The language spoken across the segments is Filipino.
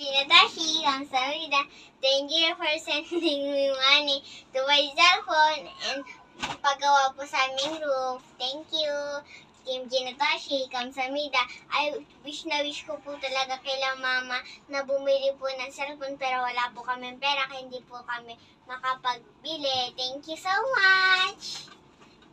Natashi, Kamsahamnida, thank you for sending me money to my cellphone and paggawa po sa aming roof. Thank you. Team Natashi, Kamsahamnida. I wish ko po talaga kailang mama na bumili po ng cellphone pero wala po kami pera kaya hindi po kami makapagbili. Thank you so much.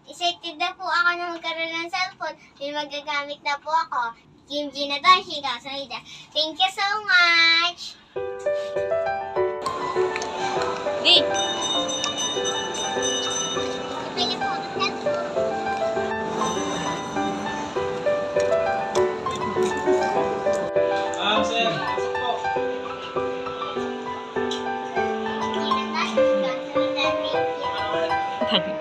Excited na po ako na magkaroon ng cellphone. May magagamit na po ako. Team Natashi, Kamsahamnida. Thank you so much. Hey! Pwede po ako ng Sir, pasok po. Team Natashi, Kamsahamnida. Thank you.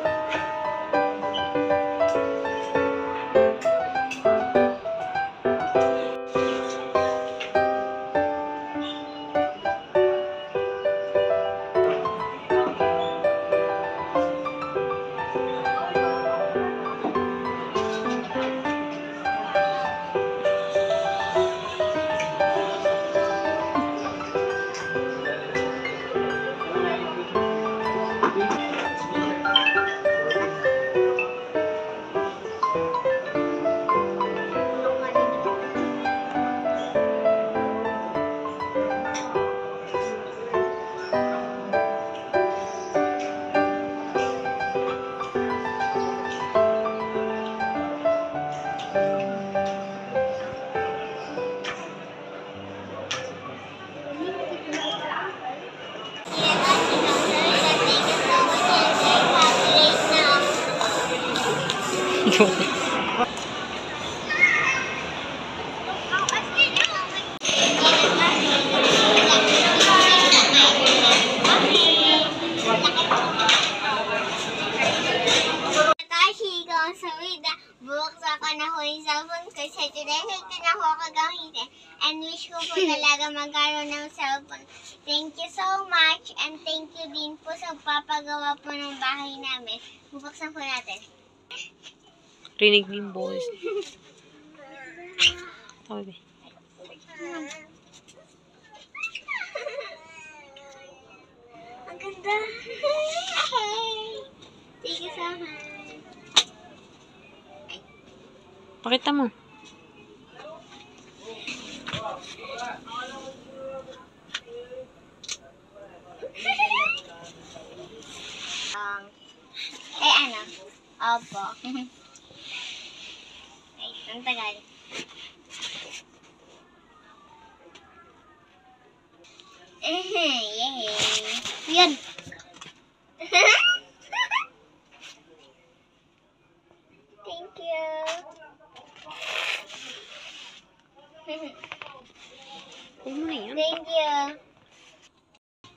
Buksan ko na ho yung cellphone ko sa today. Ito na ho kagamitin. And wish ko po talaga magkaroon ng cellphone. Thank you so much. And thank you din po sa papagawa po ng bahay namin. Bubuksan po natin. Rinig din boys. Okay. Ang ganda. Thank you so much. Pakita mo. Ano? Opo. Ay, ang tagal. Yay! Yun! Thank you! Huwag mo na yan. Thank you!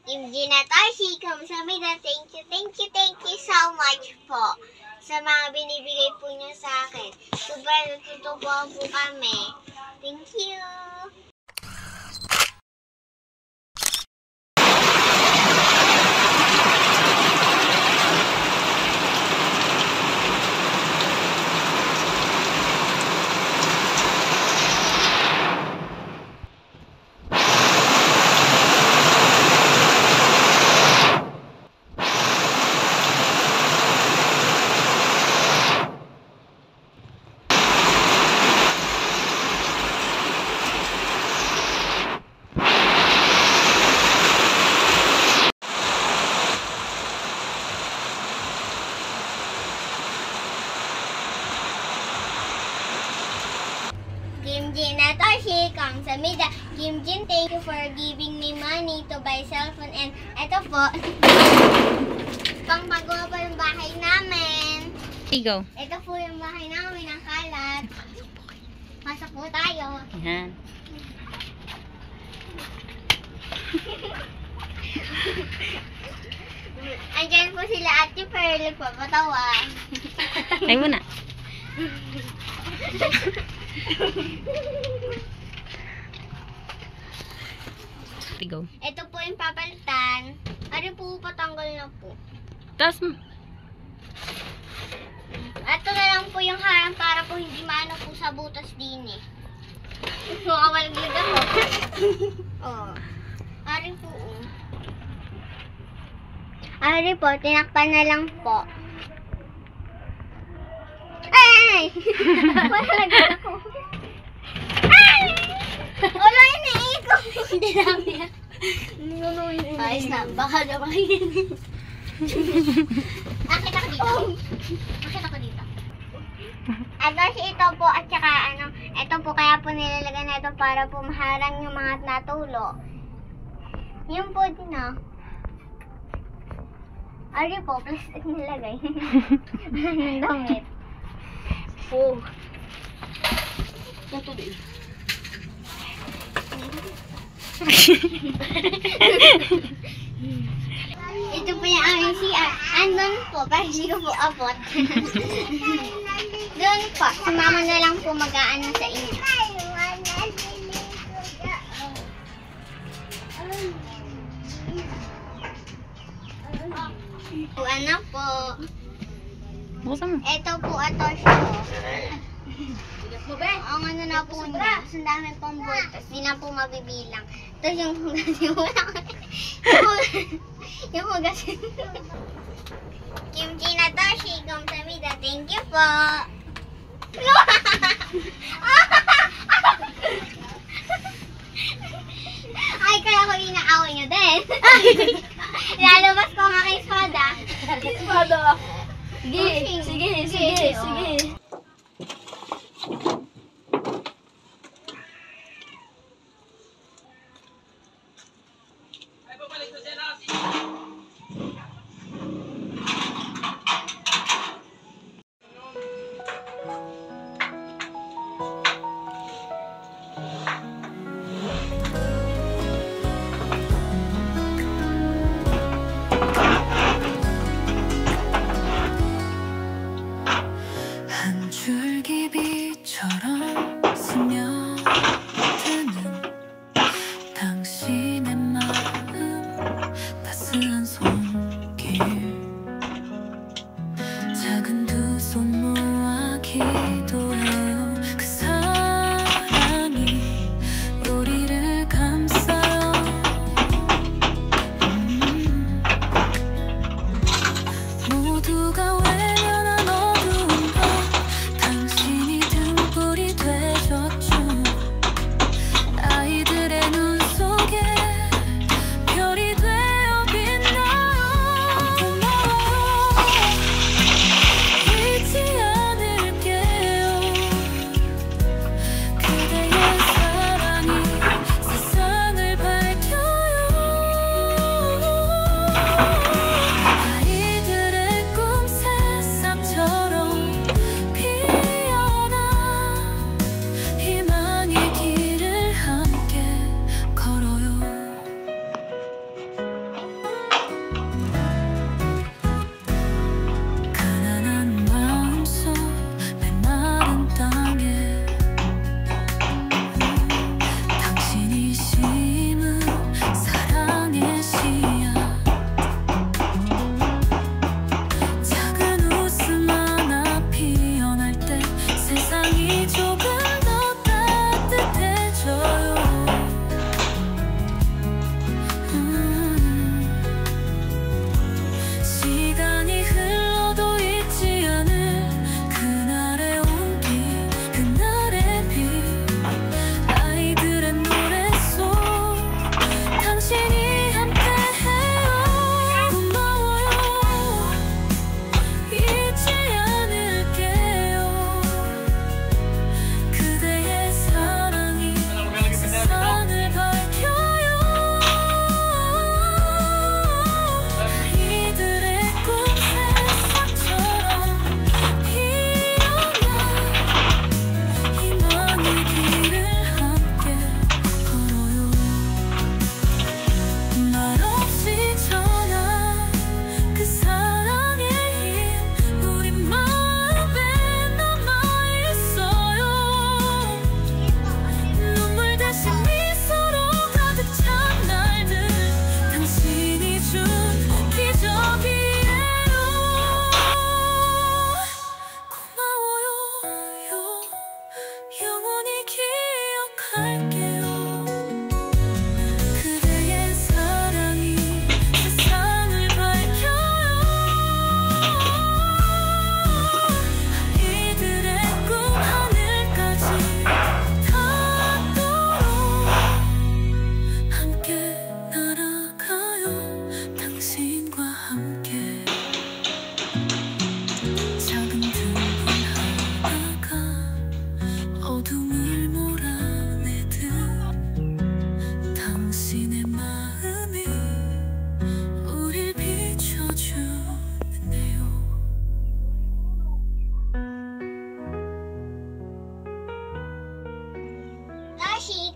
Team Natashi, Kamsahamnida, thank you so much po sa mga binibigay po niyo sa akin. Sobrang natutuwa po kami. Thank you! Kim Jin Natashi, Kamsahamnida. Kim Jin, thank you for giving me money to buy cellphone. And eto po, pangpagawa pa yung bahay namin. Go. Ito po yung bahay namin, ang kalat. Pasok po tayo. Yan. Andyan po sila Ate Pearl, papatawa. Ay mo na. Go. Ito po yung papalitan. Ano po, patanggal na po. Tapos mo. Ito na lang po yung harang para po hindi maano po sa butas din eh. Makawalag-lag ako. Oh. Ari po, tinakpan na lang po. Ay! Wala lang ako. Ay! Wala yun eh. Hindi namin. Ayos na. Baka na makikinig. Akit ako dito. Akit ako dito. Ito po at saka ito po kaya po nilalagay na ito para po maharang yung mga natulo. Yun po din Ari po, plastic nilagay. Anong damit? Oh. Ito din. Ito po yung aming CR. Andun po, para hindi ko po abot. Doon po, si mama na lang po mag-aano sa inyo. Ano po? Buksan mo. Ito po, ito siya. Ang ano na po niya, ang dami pong butas, di na po mabibilang. Ito yung hugas, yung hugas. Kimchi na Toshi, kamsamida, thank you po. Ay, kaya ko inaaway nyo din. Lalabas ko ang aking espada. Espada. Sige. 한 줄기 빛처럼 스며드는 당신의 마음 따스한 손길 작은 두 손 모아 기도해요 그 사랑이 우리를 감싸요 모두가 외면한 어두운 밤 당신이 등불이 되셨죠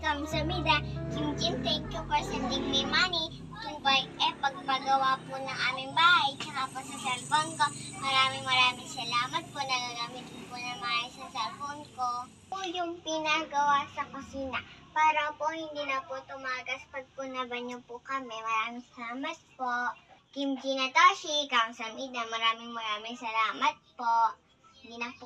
kamsamida. Kim Jin, thank you for sending me money. 2 pagpagawa po ng aming bahay, tsaka po sa cellphone ko. Maraming salamat po. Nagagamit ko po ng mga sa cellphone ko. Po yung pinagawa sa kusina. Para po hindi na po tumagas pag po nabanyo po kami. Maraming salamat po. Kim Jinatoshi, kamsamida. Maraming salamat po. Hindi na po